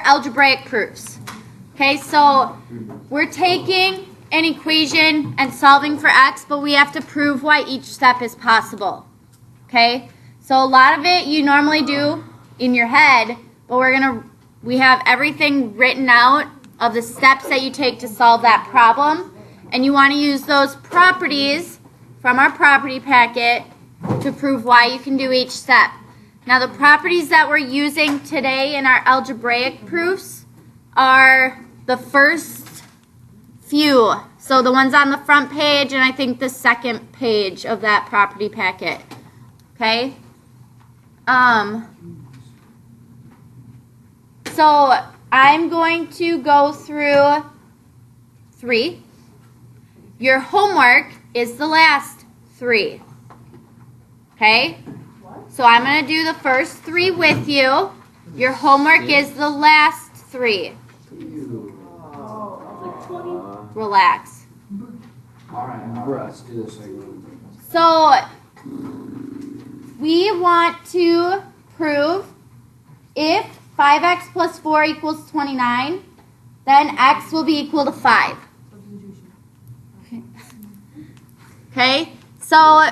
algebraic proofs. Okay, so we're taking an equation and solving for x, but we have to prove why each step is possible. Okay, so a lot of it you normally do in your head, but we have everything written out of the steps that you take to solve that problem, and you want to use those properties from our property packet to prove why you can do each step. Now the properties that we're using today in our algebraic proofs are the first few. So the ones on the front page and I think the second page of that property packet. Okay? So I'm going to go through 3. Your homework is the last 3. Okay? So I'm going to do the first 3 with you. Your homework is the last 3. Relax. Alright, let's do this again. So we want to prove if 5x plus 4 equals 29, then x will be equal to 5. Okay? So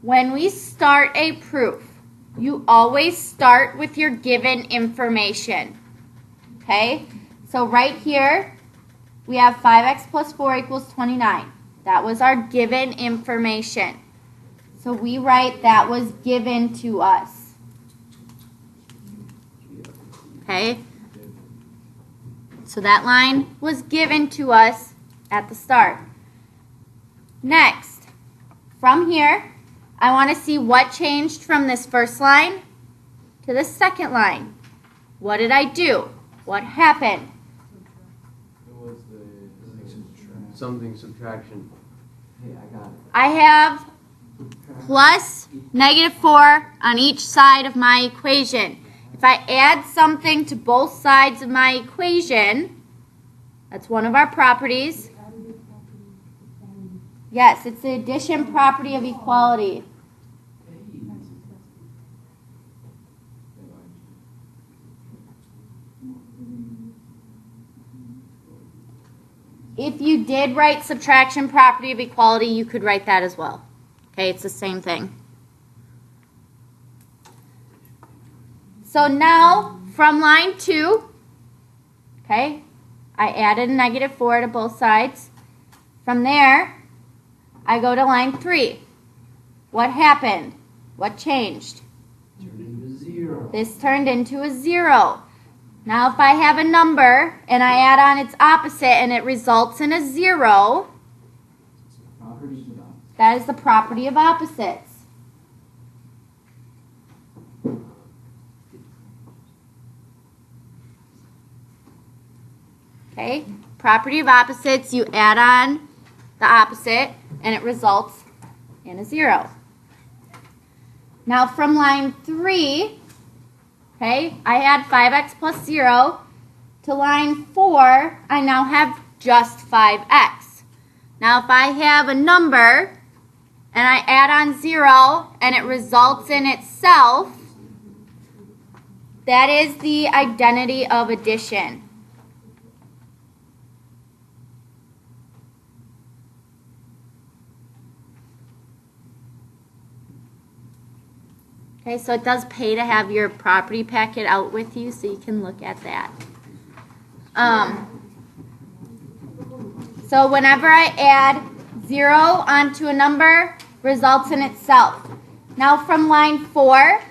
when we start a proof, you always start with your given information. Okay? So right here, we have 5x plus 4 equals 29. That was our given information. So we write that was given to us. Okay? So that line was given to us at the start. Next, from here, I want to see what changed from this first line to the second line. What did I do? What happened? It was the something subtraction. Hey, I got it. I have plus -4 on each side of my equation. If I add something to both sides of my equation, that's one of our properties. Yes, it's the addition property of equality. If you did write subtraction property of equality, you could write that as well. Okay, it's the same thing. So now, from line 2, okay, I added a -4 to both sides. From there, I go to line 3. What happened? What changed? Turned into 0. This turned into a 0. Now if I have a number and I add on its opposite and it results in a 0, that is the property of opposites. Okay, property of opposites, you add on the opposite and it results in a 0. Now from line 3, okay, I add 5x plus 0 to line 4, I now have just 5x. Now if I have a number and I add on 0 and it results in itself, that is the identity of addition. Okay, so it does pay to have your property packet out with you so you can look at that. So whenever I add 0 onto a number, results in itself. Now from line 4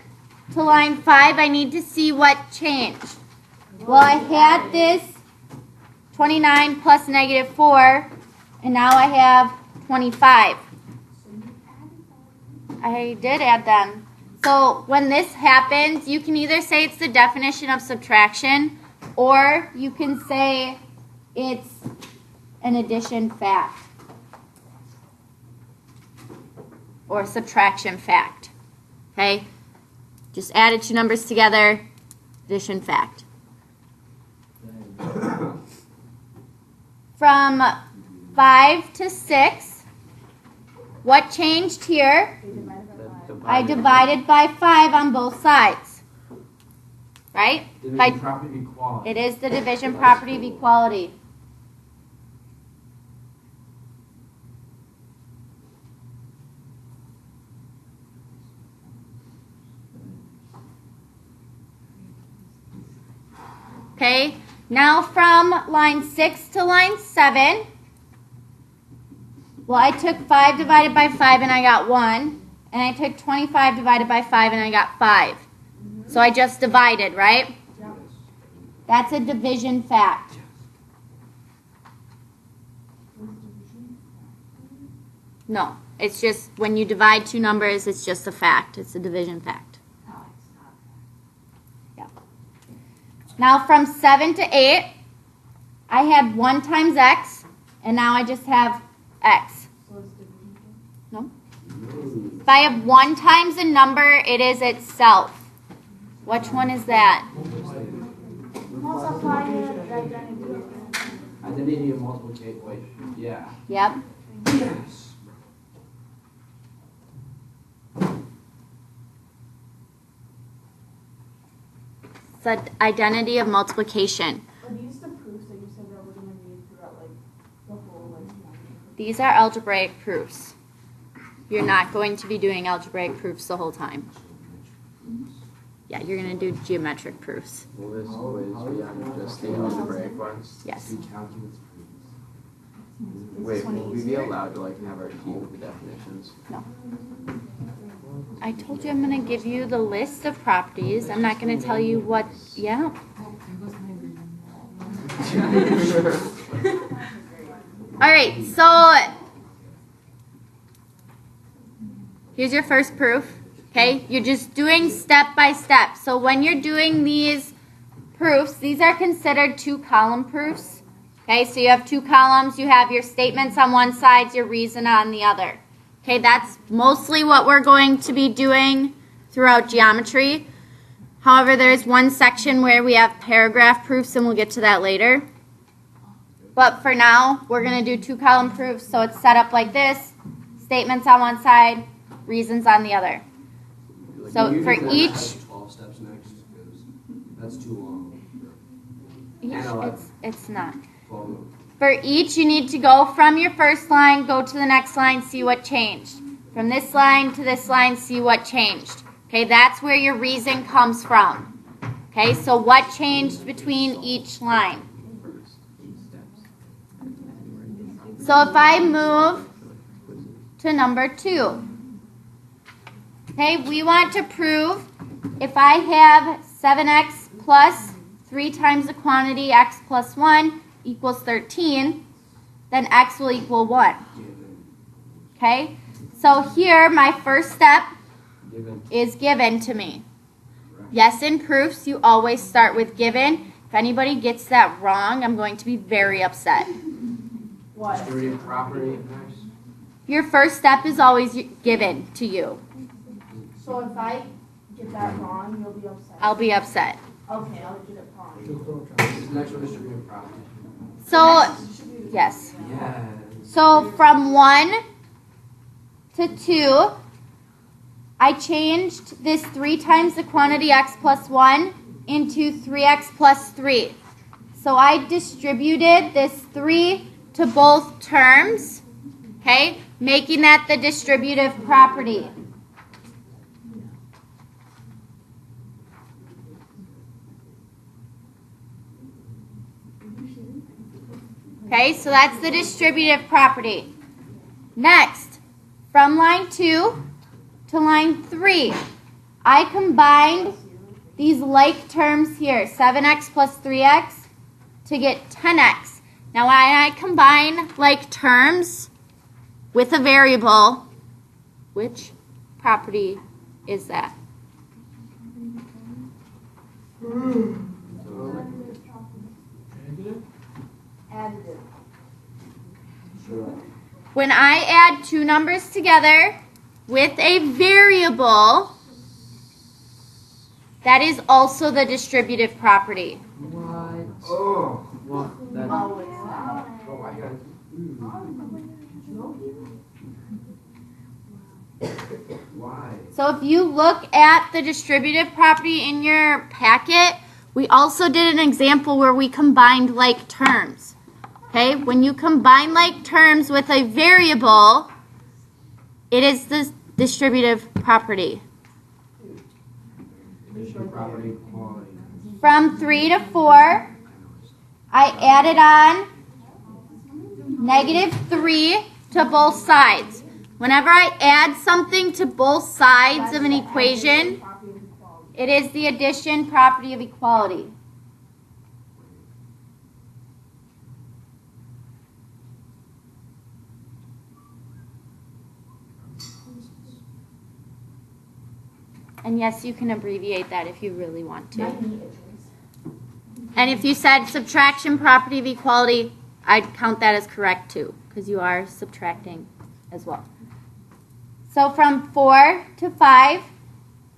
to line 5, I need to see what changed. Well, I had this 29 plus -4, and now I have 25. I did add them. So when this happens, you can either say it's the definition of subtraction, or you can say it's an addition fact, or subtraction fact. Okay? Just added 2 numbers together, addition fact. From 5 to 6, what changed here? I divided by 5 on both sides. Right? Division property of equality. It is the division property of equality. Okay, now from line 6 to line 7, well, I took 5 divided by 5 and I got 1, and I took 25 divided by 5 and I got 5. So I just divided, right? That's a division fact. No, it's just when you divide two numbers, it's just a fact. It's a division fact. Yeah. Now from 7 to 8, I had 1 times x, and now I just have x. No? If I have 1 times a number, it is itself. Which one is that? Identity of multiplication. Yeah. Yep. Yes. It's the identity of multiplication. Are these the proofs that you said that we're going to read throughout, like, the whole, like, These are algebraic proofs. You're not going to be doing algebraic proofs the whole time. Yeah, you're going to do geometric proofs. Will this quiz be on just the algebraic ones? Yes. Do calculus proofs. Wait, will we be allowed to like have our key with the definitions? No. I told you I'm going to give you the list of properties. I'm not going to tell you what, yeah. All right, so here's your first proof. Okay, you're just doing step by step. So when you're doing these proofs, these are considered 2-column proofs. Okay, so you have 2 columns. You have your statements on one side, your reason on the other. Okay, that's mostly what we're going to be doing throughout geometry. However, there's one section where we have paragraph proofs, and we'll get to that later. But for now, we're going to do 2-column proofs, so it's set up like this. Statements on one side, reasons on the other. So You for usually each, have 12 steps next, because that's too long. yeah, it's not. 12. For each, you need to go from your first line, go to the next line, see what changed. From this line to this line, see what changed. Okay, that's where your reason comes from. Okay, so what changed between each line? So if I move to number 2, okay, we want to prove if I have 7x plus 3 times the quantity x plus 1 equals 13, then x will equal 1. Okay, so here my first step is given to me. Yes, in proofs, you always start with given. If anybody gets that wrong, I'm going to be very upset. what? Distributive property next. Your first step is always given to you. So if I get that wrong, you'll be upset. I'll be upset. Okay, I'll get it wrong. This next one is distributive property. So, yes. Yeah. So from 1 to 2, I changed this 3 times the quantity x plus 1 into 3x plus 3. So I distributed this 3 to both terms, okay, making that the distributive property. Okay, so that's the distributive property. Next, from line 2 to line 3, I combined these like terms here, 7x plus 3x, to get 10x. Now, when I combine like terms with a variable, which property is that? Additive. When I add 2 numbers together with a variable, that is also the distributive property. What? Oh. What? That's Oh, it's not. Oh, I got it. Why? So if you look at the distributive property in your packet, we also did an example where we combined like terms. Okay, when you combine like terms with a variable, it is the distributive property. Addition, property, quality. From 3 to 4, I added on -3 to both sides. Whenever I add something to both sides of an equation, it is the addition property of equality. And yes, you can abbreviate that if you really want to. And if you said subtraction property of equality, I'd count that as correct too, because you are subtracting as well. So from 4 to 5,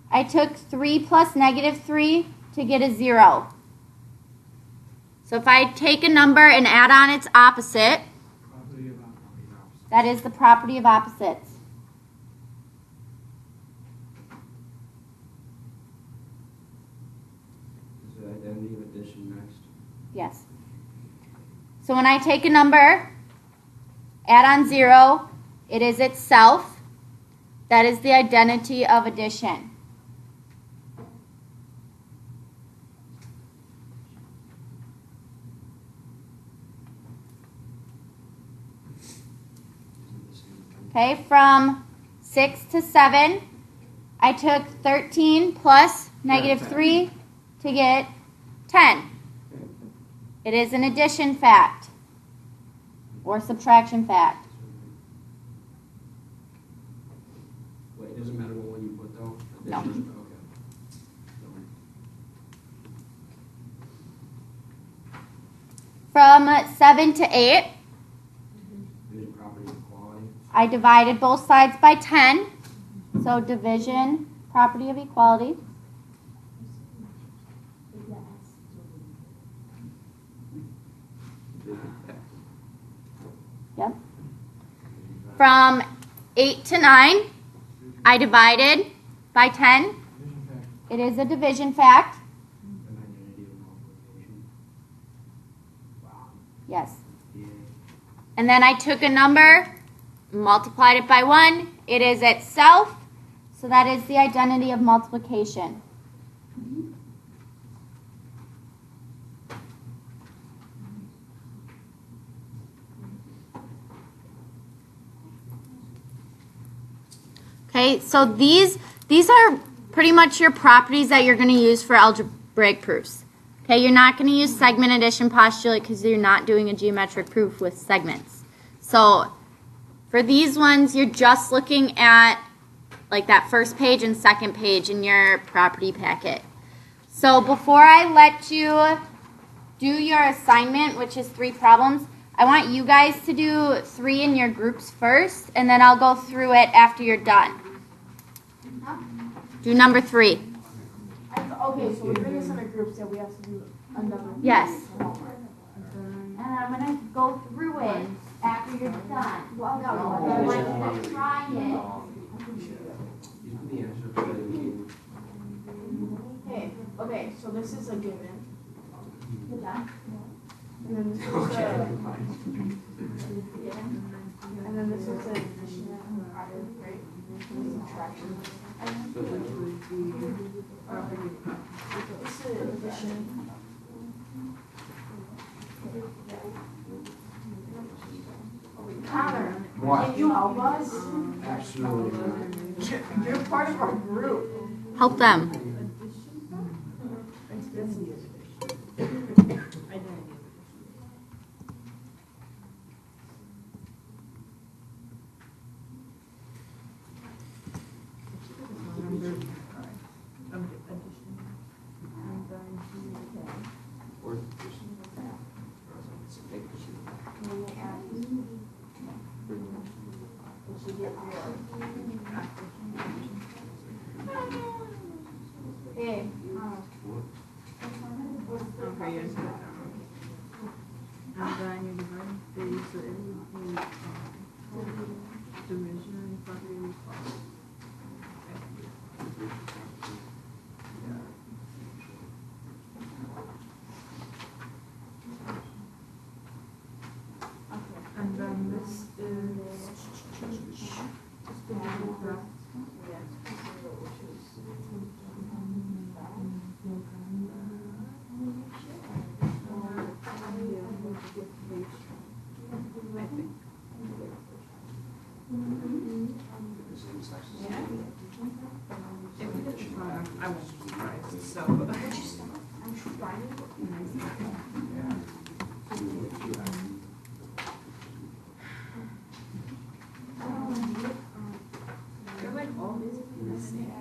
I took 3 plus -3 to get a 0. So if I take a number and add on its opposite, that is the property of opposites. Is the identity of addition next? Yes. So when I take a number, add on 0, it is itself. That is the identity of addition. Okay, from 6 to 7, I took 13 plus -3 to get 10. It is an addition fact or subtraction fact. Wait, it doesn't matter what one you put though? No. Addition? Okay. From 7 to 8, Division, property, quality. I divided both sides by 10. So division, property of equality. Yep. From 8 to 9, I divided by 10. It is a division fact. An identity of multiplication. Wow. Yes. Yeah. And then I took a number, multiplied it by 1. It is itself. So that is the identity of multiplication. Okay, so these are pretty much your properties that you're going to use for algebraic proofs. Okay, you're not going to use segment addition postulate because you're not doing a geometric proof with segments. So for these ones, you're just looking at like that first page and second page in your property packet. So before I let you do your assignment, which is 3 problems, I want you guys to do 3 in your groups first, and then I'll go through it after you're done. Do number 3. Okay, so we're doing this in our groups, yeah, we have to do another. Yes. And I'm going to go through it after you're done. Well, I want you to try it. You put the answer for the Okay, so this is a given. Good job. And then this is Okay. a, and then this is a addition and product, right? And subtraction. This is addition. Connor, What? can you help us? Absolutely not. You're part of our group. Help them. Fourth addition. Hey, Okay, yes. And then you divide these, so it would be division property of equality. I won't be surprised, so. They're like all the same.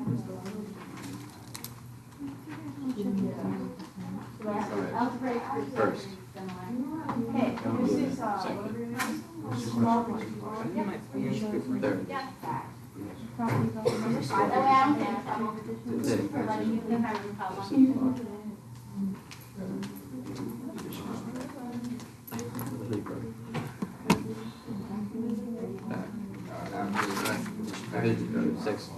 First. Okay, this is, whatever your name is. Small one. You might finish different. Third. By the way, I don't have a problem with this. For letting you think I would follow. Division, 6,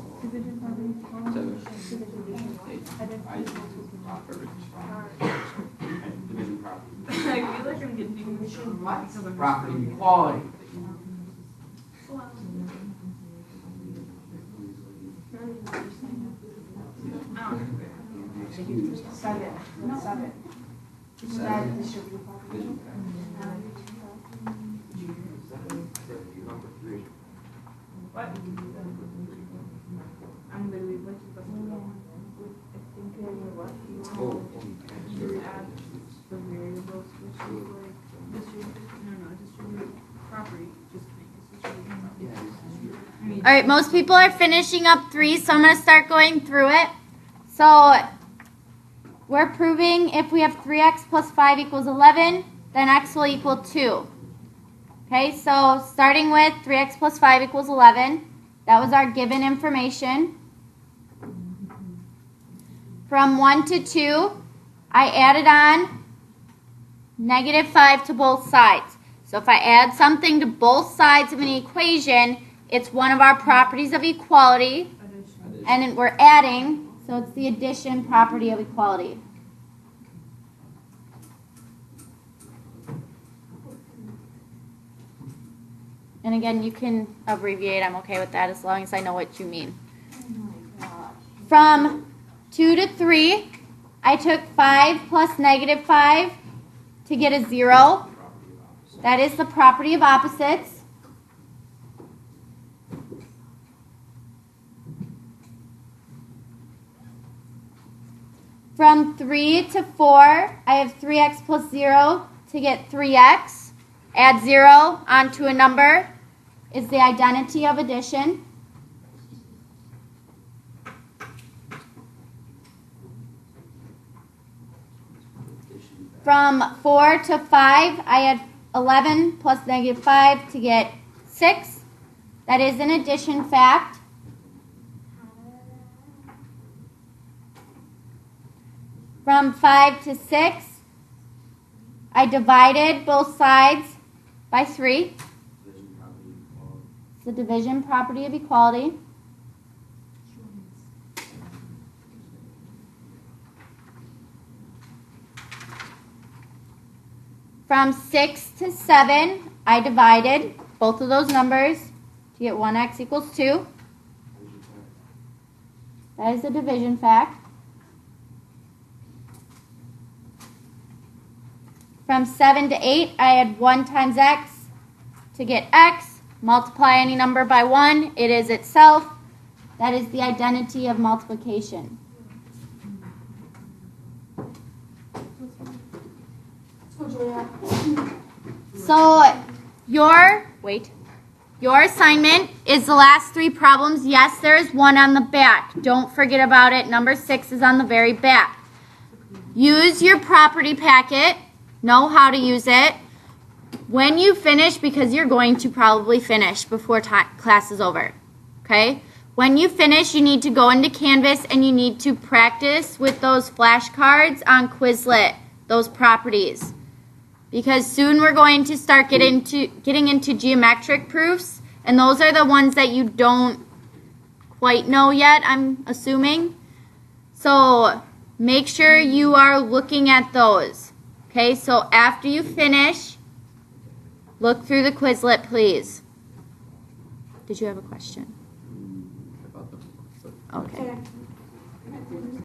7, 8. Division property. I feel like I'm getting because I'm Property equality. Seven. Seven. Distribute property. Division What? I'm literally like Oh. just add the variables, which is like distribute property, just make it distribute property. I mean, All right, most people are finishing up 3, so I'm going to start going through it. So we're proving if we have 3x plus 5 equals 11, then x will equal 2. Okay, so starting with 3x plus 5 equals 11. That was our given information. From 1 to 2, I added on negative 5 to both sides. So if I add something to both sides of an equation, it's one of our properties of equality. And then we're adding, so it's the addition property of equality. And again, you can abbreviate. I'm okay with that as long as I know what you mean. From 2 to 3, I took 5 plus negative 5 to get a 0. That is the property of opposites. From 3 to 4, I have 3x plus 0 to get 3x. Add 0 onto a number is the identity of addition. From 4 to 5, I had 11 plus negative 5 to get 6. That is an addition fact. From 5 to 6, I divided both sides by 3. It's the division property of equality. From 6 to 7, I divided both of those numbers to get 1x equals 2. That is a division fact. From 7 to 8, I had 1 times x to get x. Multiply any number by 1, it is itself. That is the identity of multiplication. So your assignment is the last 3 problems. Yes, there is one on the back. Don't forget about it. Number 6 is on the very back. Use your property packet. Know how to use it. When you finish, because you're going to probably finish before class is over. Okay? When you finish, you need to go into Canvas and you need to practice with those flashcards on Quizlet, those properties. Because soon we're going to start getting into geometric proofs, and those are the ones that you don't quite know yet, I'm assuming. So make sure you are looking at those. Okay, so after you finish, look through the Quizlet, please. Did you have a question? About the Okay.